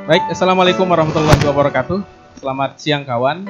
Baik, Assalamualaikum warahmatullahi wabarakatuh. Selamat siang kawan.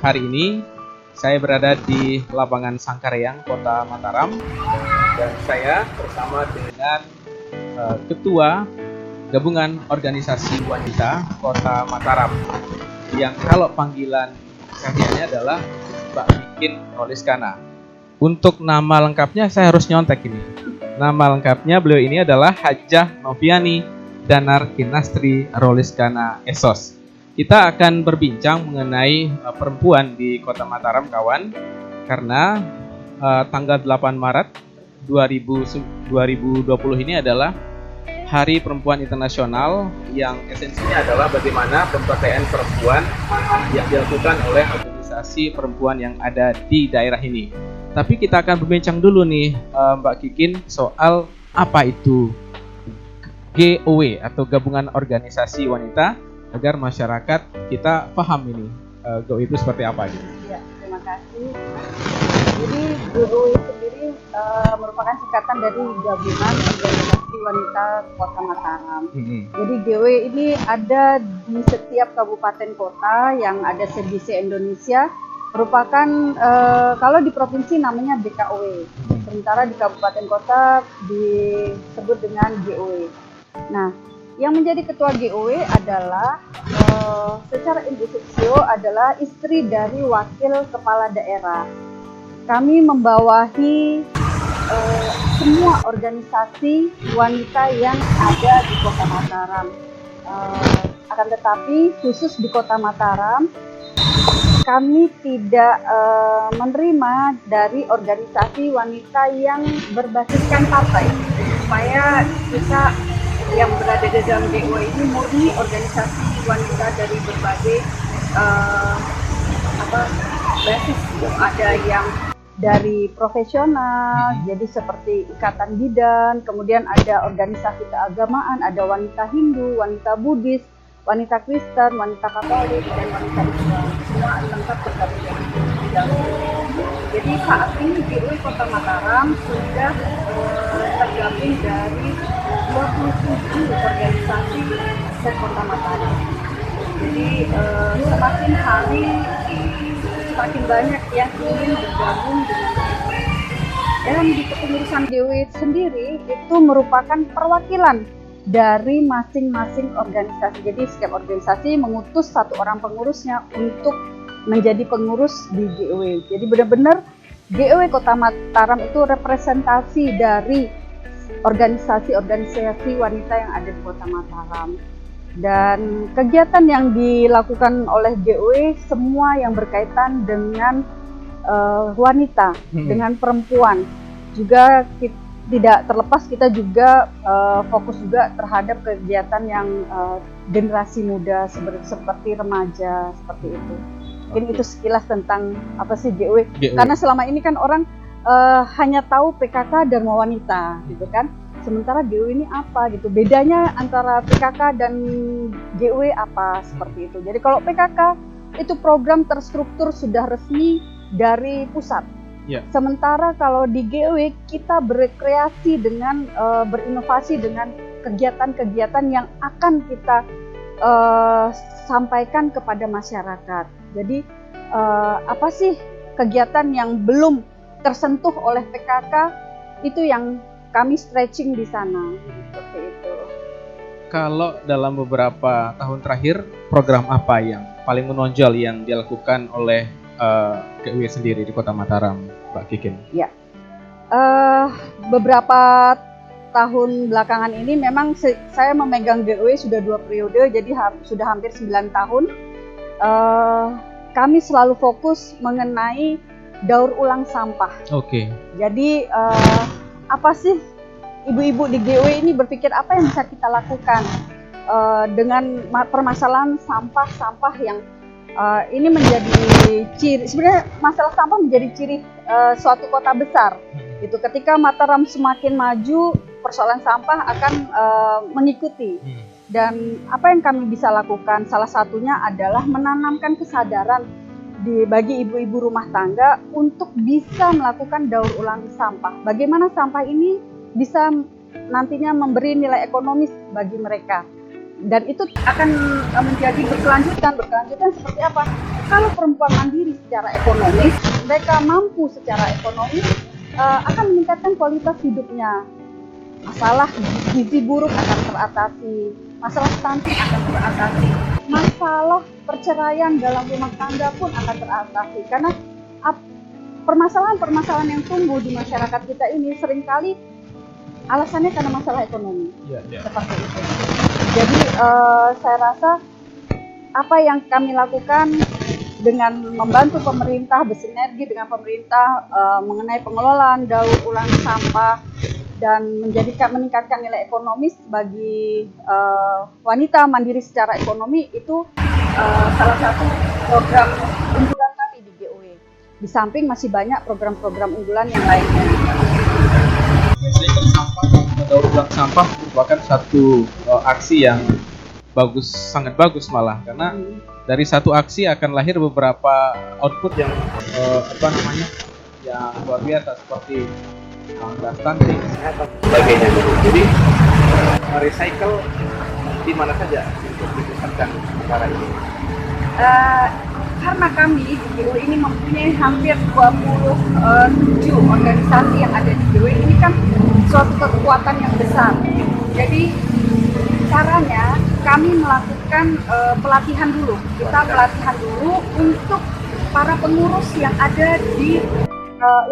Hari ini saya berada di lapangan Sangkareang, Kota Mataram. Dan saya bersama dengan Ketua Gabungan Organisasi Wanita Kota Mataram, yang kalau panggilan kaliannya adalah Mbak Vikin Roliskana. Untuk nama lengkapnya saya harus nyontek ini. Nama lengkapnya beliau ini adalah Hajah Noviani Danar Kinastri Roliskana Esos. Kita akan berbincang mengenai perempuan di Kota Mataram, kawan, karena tanggal 8 Maret 2020 ini adalah Hari Perempuan Internasional, yang esensinya adalah bagaimana pemberdayaan perempuan yang dilakukan oleh organisasi perempuan yang ada di daerah ini. Tapi kita akan berbincang dulu nih Mbak Kikin soal apa itu GOW atau Gabungan Organisasi Wanita, agar masyarakat kita paham ini GOW itu seperti apa gitu. Ya, terima kasih. Jadi GOW sendiri merupakan singkatan dari Gabungan Organisasi Wanita Kota Mataram. Jadi GOW ini ada di setiap kabupaten kota yang ada se Indonesia. Merupakan kalau di provinsi namanya BKOW. Sementara di kabupaten kota disebut dengan GOW. Nah, yang menjadi ketua GOW adalah secara individu adalah istri dari wakil kepala daerah. Kami membawahi semua organisasi wanita yang ada di Kota Mataram. Akan tetapi khusus di Kota Mataram, kami tidak menerima dari organisasi wanita yang berbasiskan partai, supaya kita yang berada di dalam GOW ini murni organisasi wanita dari berbagai basis. Ada yang dari profesional, jadi seperti Ikatan Bidan, kemudian ada organisasi keagamaan, ada wanita Hindu, wanita Buddhis, wanita Kristen, wanita Katolik, dan wanita Islam. Semua lengkap tergabung di dalam. Jadi saat ini GOW Kota Mataram sudah tergabung dari 27 organisasi di Kota Mataram. Jadi semakin hari semakin banyak yang ingin bergabung dengan GOW. Dan di kepengurusan GOW sendiri itu merupakan perwakilan dari masing-masing organisasi. Jadi setiap organisasi mengutus satu orang pengurusnya untuk menjadi pengurus di GOW. Jadi benar-benar GOW Kota Mataram itu representasi dari organisasi-organisasi wanita yang ada di Kota Mataram. Dan kegiatan yang dilakukan oleh GOW semua yang berkaitan dengan wanita, dengan perempuan. Juga tidak terlepas kita juga fokus juga terhadap kegiatan yang generasi muda seperti remaja, seperti itu. Mungkin itu sekilas tentang apa sih GOW. Karena selama ini kan orang hanya tahu PKK Dharma Wanita gitu kan. Sementara GOW ini apa gitu. Bedanya antara PKK dan GOW apa, seperti itu. Jadi kalau PKK itu program terstruktur sudah resmi dari pusat. Yeah. Sementara kalau di GOW kita berkreasi dengan berinovasi dengan kegiatan-kegiatan yang akan kita sampaikan kepada masyarakat. Jadi apa sih kegiatan yang belum tersentuh oleh PKK, itu yang kami stretching di sana, seperti itu. Kalau dalam beberapa tahun terakhir, program apa yang paling menonjol yang dilakukan oleh GOW sendiri di Kota Mataram, Mbak Kikin? Ya, beberapa tahun belakangan ini memang saya memegang GOW sudah 2 periode, jadi sudah hampir 9 tahun. Kami selalu fokus mengenai daur ulang sampah. Oke. Jadi apa sih ibu-ibu di GOW ini berpikir apa yang bisa kita lakukan dengan permasalahan sampah-sampah yang ini menjadi ciri, sebenarnya masalah sampah menjadi ciri suatu kota besar. Gitu. Ketika Mataram semakin maju, persoalan sampah akan mengikuti. Dan apa yang kami bisa lakukan? Salah satunya adalah menanamkan kesadaran bagi ibu-ibu rumah tangga untuk bisa melakukan daur ulang sampah. Bagaimana sampah ini bisa nantinya memberi nilai ekonomis bagi mereka. dan itu akan menjadi berkelanjutan seperti apa? Kalau perempuan mandiri secara ekonomis, mereka mampu secara ekonomis, akan meningkatkan kualitas hidupnya. Masalah gizi buruk akan teratasi, masalah stunting akan teratasi, masalah perceraian dalam rumah tangga pun akan teratasi. Karena permasalahan-permasalahan yang tumbuh di masyarakat kita ini seringkali alasannya karena masalah ekonomi, seperti itu. Jadi saya rasa apa yang kami lakukan dengan membantu pemerintah, bersinergi dengan pemerintah mengenai pengelolaan daur ulang sampah dan meningkatkan nilai ekonomis bagi wanita mandiri secara ekonomi itu salah satu program unggulan kami di GOW. Di samping masih banyak program-program unggulan yang lainnya. Daur ulang sampah merupakan satu aksi yang sangat bagus malah, karena dari satu aksi akan lahir beberapa output yang yang luar biasa, seperti stunting dan sebagainya. Jadi recycle di mana saja untuk dipusatkan cara ini? Karena kami di GOW ini mempunyai hampir 27 organisasi yang ada di GOW, ini kan suatu kekuatan yang besar. Jadi caranya kami melakukan pelatihan dulu. Kita pelatihan dulu untuk para pengurus yang ada di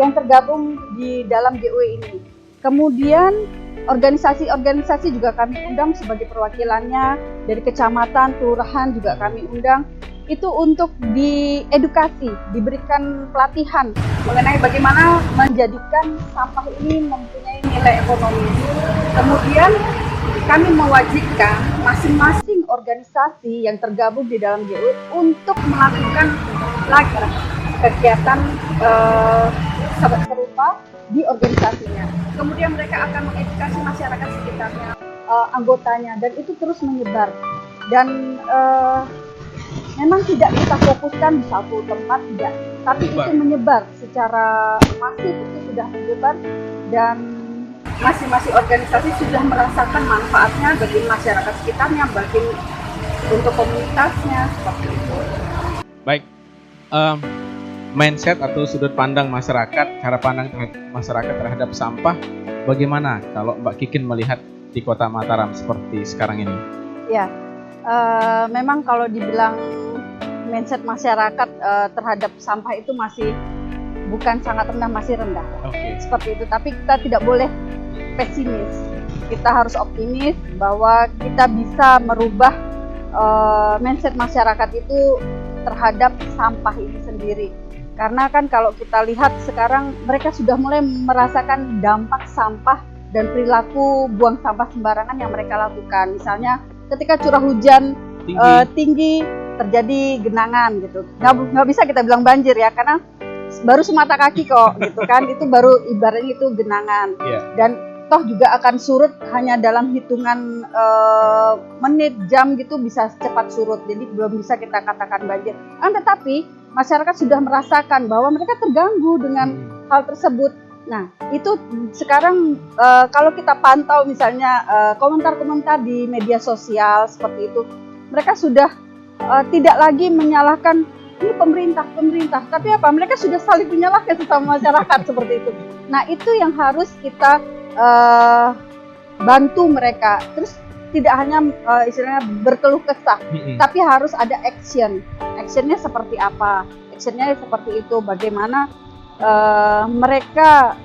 yang tergabung di dalam GOW ini. Kemudian organisasi-organisasi juga kami undang sebagai perwakilannya, dari kecamatan, kelurahan juga kami undang. Itu untuk diedukasi, diberikan pelatihan mengenai bagaimana menjadikan sampah ini mempunyai nilai ekonomi. Kemudian kami mewajibkan masing-masing organisasi yang tergabung di dalam GOW untuk melakukan kegiatan serupa di organisasinya. Kemudian mereka akan mengedukasi masyarakat sekitarnya, anggotanya, dan itu terus menyebar. Dan memang tidak kita fokuskan di satu tempat, tidak, tapi itu menyebar secara masif, itu sudah menyebar, dan masing-masing organisasi sudah merasakan manfaatnya bagi masyarakat sekitarnya, bagi untuk komunitasnya, seperti itu. Baik, mindset atau sudut pandang masyarakat, cara pandang masyarakat terhadap sampah, bagaimana kalau Mbak Kikin melihat di Kota Mataram seperti sekarang ini? Ya, memang kalau dibilang mindset masyarakat terhadap sampah itu masih bukan sangat rendah, masih rendah. Seperti itu. Tapi kita tidak boleh pesimis. Kita harus optimis bahwa kita bisa merubah mindset masyarakat itu terhadap sampah ini sendiri. Karena kan kalau kita lihat sekarang mereka sudah mulai merasakan dampak sampah dan perilaku buang sampah sembarangan yang mereka lakukan. Misalnya ketika curah hujan tinggi terjadi genangan gitu, nggak bisa kita bilang banjir ya, karena baru semata kaki kok gitu kan, itu baru ibaratnya itu genangan. Dan toh juga akan surut hanya dalam hitungan menit, jam gitu bisa cepat surut, jadi belum bisa kita katakan banjir. Tetapi masyarakat sudah merasakan bahwa mereka terganggu dengan hal tersebut. Nah, itu sekarang kalau kita pantau misalnya komentar-komentar di media sosial seperti itu, mereka sudah tidak lagi menyalahkan ini pemerintah, tapi apa? Mereka sudah saling menyalahkan sesama masyarakat seperti itu. Nah, itu yang harus kita bantu mereka. Terus tidak hanya istilahnya berkeluh kesah, tapi harus ada action. Actionnya seperti apa? Actionnya seperti itu. Bagaimana mereka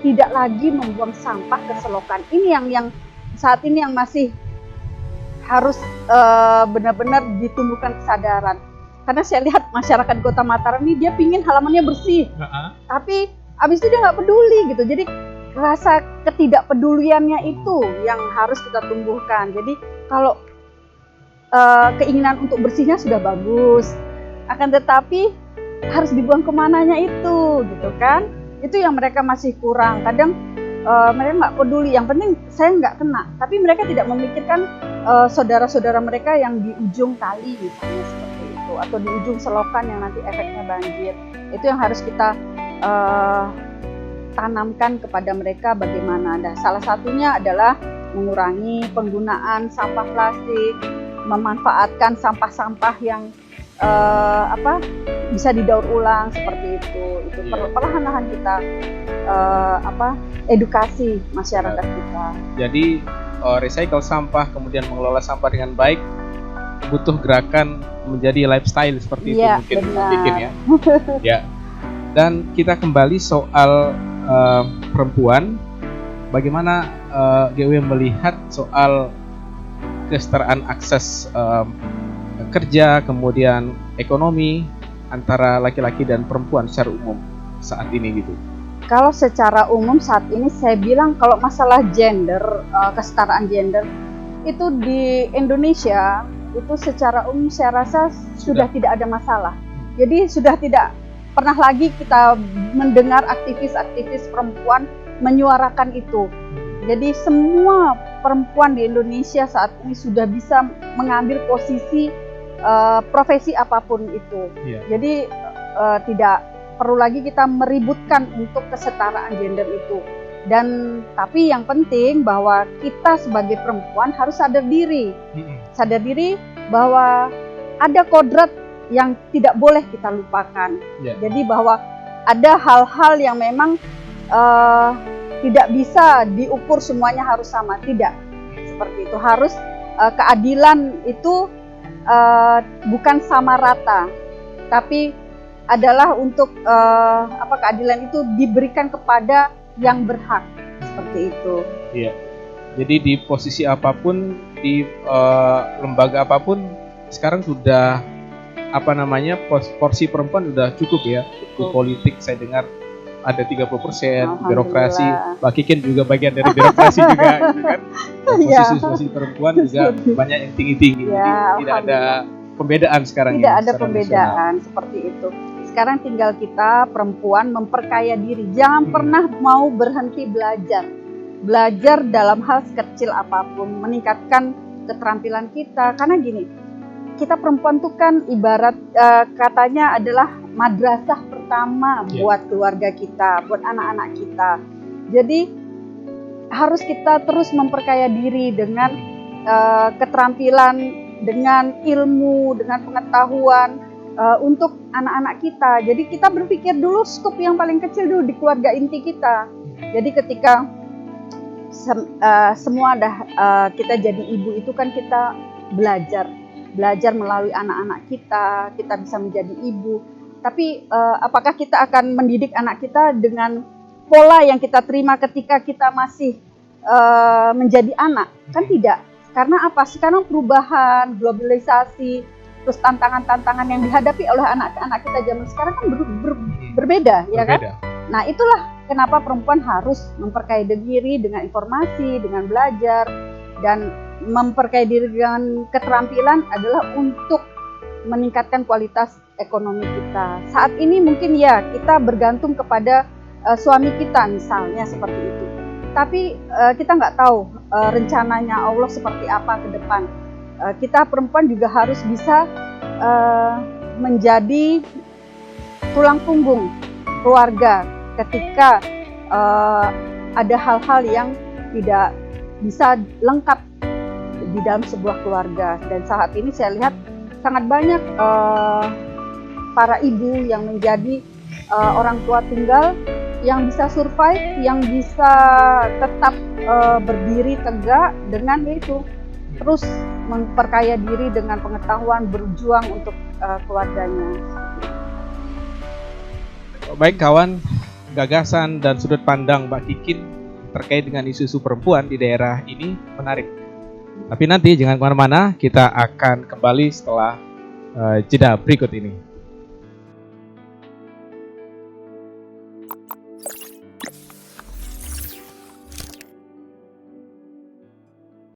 tidak lagi membuang sampah ke selokan. Ini yang saat ini yang masih harus benar-benar ditumbuhkan kesadaran. Karena saya lihat masyarakat Kota Mataram ini dia pingin halamannya bersih, tapi abis itu dia nggak peduli gitu. Jadi rasa ketidakpeduliannya itu yang harus kita tumbuhkan. Jadi kalau keinginan untuk bersihnya sudah bagus, akan tetapi harus dibuang kemananya itu, gitu kan? Itu yang mereka masih kurang. Kadang mereka nggak peduli, yang penting saya nggak kena, tapi mereka tidak memikirkan saudara-saudara mereka yang di ujung kali misalnya seperti itu, atau di ujung selokan yang nanti efeknya banjir. Itu yang harus kita tanamkan kepada mereka bagaimana. Salah satunya adalah mengurangi penggunaan sampah plastik, memanfaatkan sampah-sampah yang bisa didaur ulang seperti itu. Itu perlahan-lahan kita edukasi masyarakat kita. Jadi recycle sampah, kemudian mengelola sampah dengan baik, butuh gerakan menjadi lifestyle seperti itu mungkin ya. Ya. Dan kita kembali soal perempuan, bagaimana GW melihat soal kesetaraan akses kerja, kemudian ekonomi antara laki-laki dan perempuan secara umum saat ini gitu. Kalau secara umum saat ini saya bilang kalau masalah gender, kesetaraan gender itu di Indonesia itu secara umum saya rasa sudah tidak ada masalah. Jadi sudah tidak pernah lagi kita mendengar aktivis-aktivis perempuan menyuarakan itu. Jadi semua perempuan di Indonesia saat ini sudah bisa mengambil posisi profesi apapun itu. Jadi tidak perlu lagi kita meributkan untuk kesetaraan gender itu. Dan tapi yang penting bahwa kita sebagai perempuan harus sadar diri bahwa ada kodrat yang tidak boleh kita lupakan. Jadi bahwa ada hal-hal yang memang tidak bisa diukur semuanya harus sama, tidak seperti itu. Harus keadilan itu bukan sama rata, tapi adalah untuk keadilan itu diberikan kepada yang berhak, seperti itu. Iya. Jadi di posisi apapun, di lembaga apapun, sekarang sudah porsi perempuan sudah cukup ya. Di politik saya dengar ada 30%, birokrasi, Mbak Kikin juga bagian dari birokrasi juga, gitu kan. Posisi perempuan juga banyak yang tinggi-tinggi. Jadi tidak ada pembedaan sekarang. Tidak ada pembedaan seperti itu. Sekarang tinggal kita perempuan memperkaya diri. Jangan pernah mau berhenti belajar. Belajar dalam hal sekecil apapun, meningkatkan keterampilan kita. Karena gini, kita perempuan tuh kan ibarat katanya adalah madrasah pertama buat keluarga kita, buat anak-anak kita. Jadi harus kita terus memperkaya diri dengan keterampilan, dengan ilmu, dengan pengetahuan untuk anak-anak kita. Jadi kita berpikir dulu skup yang paling kecil dulu di keluarga inti kita. Jadi ketika semua kita jadi ibu itu kan kita belajar melalui anak-anak kita bisa menjadi ibu. Tapi apakah kita akan mendidik anak kita dengan pola yang kita terima ketika kita masih menjadi anak? Kan tidak. Karena apa? Sekarang perubahan, globalisasi, terus tantangan-tantangan yang dihadapi oleh anak-anak kita zaman sekarang kan berbeda, ya kan? Nah, itulah kenapa perempuan harus memperkaya diri dengan informasi, dengan belajar, dan memperkaya diri dengan keterampilan adalah untuk meningkatkan kualitas ekonomi kita. Saat ini mungkin ya kita bergantung kepada suami kita misalnya seperti itu. Tapi kita nggak tahu rencananya Allah seperti apa ke depan. Kita perempuan juga harus bisa menjadi tulang punggung keluarga ketika ada hal-hal yang tidak bisa lengkap di dalam sebuah keluarga. Dan saat ini saya lihat sangat banyak para ibu yang menjadi orang tua tunggal yang bisa survive, yang bisa tetap berdiri tegak dengan itu terus memperkaya diri dengan pengetahuan, berjuang untuk keluarganya. Baik kawan, gagasan dan sudut pandang Mbak Kikin terkait dengan isu-isu perempuan di daerah ini menarik. Tapi nanti jangan kemana-mana, kita akan kembali setelah jeda berikut ini.